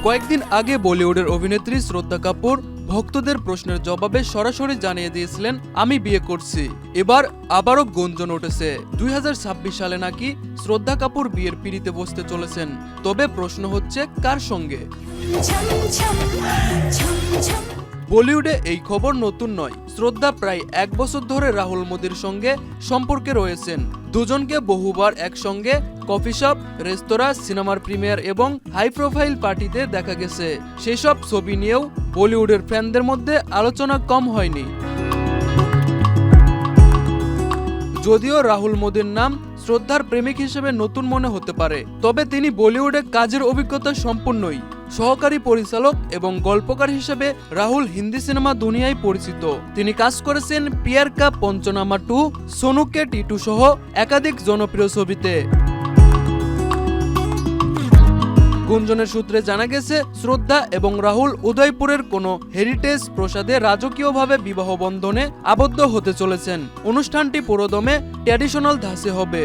কয়েকদিন আগে বলিউডের অভিনেত্রী শ্রদ্ধা কাপুর ভক্তদের প্রশ্নের জবাবে সরাসরি জানিয়ে দিয়েছিলেন, আমি বিয়ে করছি। এবার আবারও গুঞ্জন উঠেছে 2026 সালে নাকি শ্রদ্ধা কাপুর বিয়ের পিঁড়িতে বসতে চলেছেন। তবে প্রশ্ন হচ্ছে, কার সঙ্গে? বলিউডে এই খবর নতুন নয়। শ্রদ্ধা প্রায় 1 বছর ধরে রাহুল মোদির সঙ্গে সম্পর্কে রয়েছেন। দুজনকে বহুবার একসঙ্গে কফি শপ, রেস্তোরাঁ, সিনেমার প্রিমিয়ার এবং হাই প্রোফাইল পার্টিতে দেখা গেছে। সেসব ছবি নিয়েও বলিউডের ফ্যানদের মধ্যে আলোচনা কম হয়নি। যদিও রাহুল মোদির নাম শ্রদ্ধার প্রেমিক হিসেবে নতুন মনে হতে পারে, তবে তিনি বলিউডে কাজের অভিজ্ঞতা সম্পন্নই। সহকারী পরিচালক এবং গল্পকার হিসেবে রাহুল হিন্দি সিনেমা দুনিয়ায় পরিচিত। তিনি কাজ করেছেন পিয়ার কা পঞ্চনামা 2, সোনু কে টিটু সহ একাধিক জনপ্রিয় ছবিতে। গুঞ্জনের সূত্রে জানা গেছে, শ্রদ্ধা এবং রাহুল উদয়পুরের কোনো হেরিটেজ প্রাসাদে রাজকীয়ভাবে বিবাহ বন্ধনে আবদ্ধ হতে চলেছেন। অনুষ্ঠানটি পুরোদমে ট্র্যাডিশনাল ধাঁচে হবে।